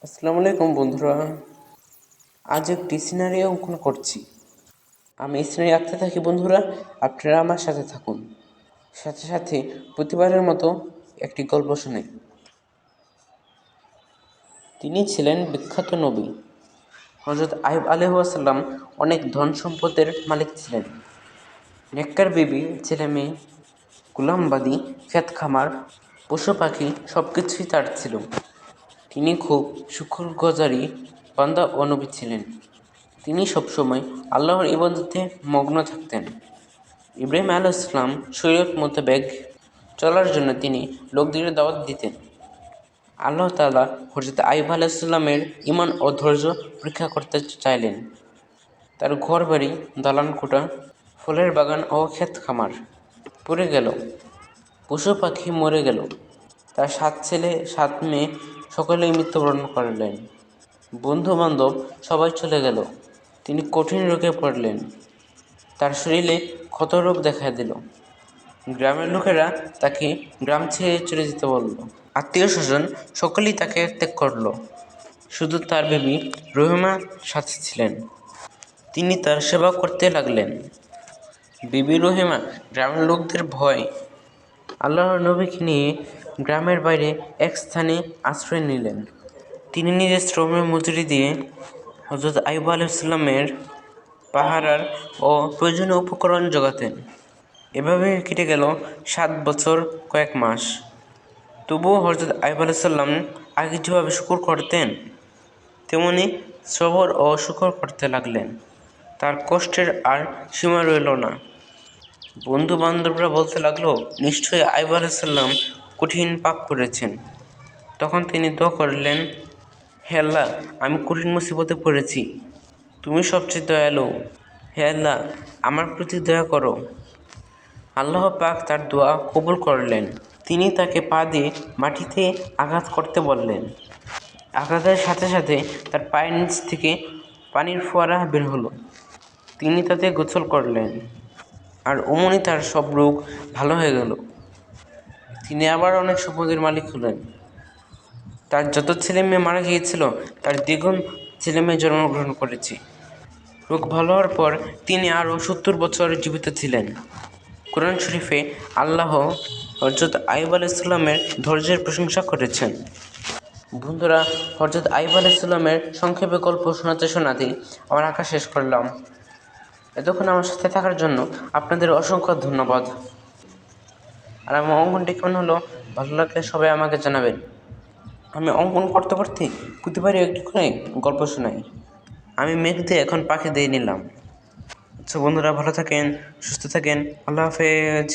আসসালামু আলাইকুম বন্ধুরা। আজ একটি সিনারি অঙ্কন করছি। আমি সিনারি আঁকতে থাকি বন্ধুরা, আপনারা আমার সাথে থাকুন। সাথে সাথে প্রতিবারের মতো একটি গল্প শোনাই। তিনি ছিলেন বিখ্যাত নবী। হযরত আইয়ুব আলাইহিসসালাম অনেক ধন সম্পদের মালিক ছিলেন। নেককার বিবি, ছেলে মেয়ে, গোলামবাদী, ক্ষেত খামার, পশু পাখি সব কিছুই তার ছিল। তিনি খুব শুকরগুজারি বান্দা ও নবী ছিলেন। তিনি সবসময় আল্লাহর ইবাদতে মগ্ন থাকতেন। ইব্রাহিম আলাইহিস সালাম শরীয়ত মোতাবেক চলার জন্য তিনি লোকদের দাওয়াত দিতেন। আল্লাহ তাআলা হযরত আইয়ুব আলাইহিস সালামের ঈমান ও ধৈর্য পরীক্ষা করতে চাইলেন। তার ঘরবাড়ি, দালান কোঠা, ফলের বাগান ও ক্ষেত খামার পুড়ে গেল। পশু পাখি মরে গেল। তার 7 ছেলে 7 মেয়ে সকলেই মৃত্যুবরণ করলেন। বন্ধু বান্ধব সবাই চলে গেল। তিনি কঠিন রোগে পড়লেন। তার শরীরে ক্ষতরোগ দেখা দিল। গ্রামের লোকেরা তাকে গ্রাম ছেড়ে চলে যেতে বলল। আত্মীয় স্বজন সকলেই তাকে ত্যাগ করল। শুধু তার বিবি রহিমা সাথে ছিলেন। তিনি তার সেবা করতে লাগলেন। বিবি রহিমা গ্রামের লোকদের ভয় আল্লাহর নবীকে নিয়ে গ্রামের বাইরে এক স্থানে আশ্রয় নিলেন। তিনি নিজের শ্রমের মজুরি দিয়ে হযরত আইয়ুব আলাইহিস সালামের পাহারার ও প্রয়োজনীয় উপকরণ জোগাতেন। এভাবে কেটে গেল 7 বছর কয়েক মাস। তবুও হযরত আইয়ুব আলাইহিস সালাম আগে যেভাবে শুকর করতেন তেমনি সবর ও শুকর করতে লাগলেন। তার কষ্টের আর সীমা রইল না। বন্ধু বান্ধবরা বলতে লাগলো, নিশ্চয়ই আইয়ুব আলাইহিস সালাম কঠিন পাপ করেছেন। তখন তিনি দোয়া করলেন, হে আল্লাহ, আমি কঠিন মুসিবতে পড়েছি, তুমি সবচেয়ে দয়ালু। হে আল্লাহ, আমার প্রতি দয়া করো। আল্লাহ পাক তার দোয়া কবুল করলেন। তিনি তাকে পা দিয়ে মাটিতে আঘাত করতে বললেন। আঘাতের সাথে সাথে তার পায়ের নিচ থেকে পানির ফোয়ারা বের হলো। তিনি তাতে গোসল করলেন, আর অমনি তার সব রোগ ভালো হয়ে গেল। তিনি আবার অনেক সম্পদের মালিক হলেন। তার যত ছেলে মেয়ে মারা গিয়েছিল তার দ্বিগুণ ছেলে মেয়ে জন্মগ্রহণ করেছে। রোগ ভালো হওয়ার পর তিনি আরও 70 বছর জীবিত ছিলেন। কোরআন শরীফে আল্লাহ হযরত আইয়ুব আলাইহিস সালামের ধৈর্যের প্রশংসা করেছেন। বন্ধুরা, হযরত আইয়ুব আলাইহিস সালামের সংক্ষেপে গল্প শোনাতে শোনাতেই আমার আঁকা শেষ করলাম। এতক্ষণ আমার সাথে থাকার জন্য আপনাদের অসংখ্য ধন্যবাদ। আর আমার অঙ্কনটি কেমন হলো ভালো লাগলে সবাই আমাকে জানাবেন। আমি অঙ্কন করতে করতে প্রতিবারই একটু করে গল্প শোনাই। আমি মেঘ দিয়ে এখন পাখি দিয়ে নিলাম। আচ্ছা বন্ধুরা, ভালো থাকেন, সুস্থ থাকেন, আল্লাহ হাফেজ।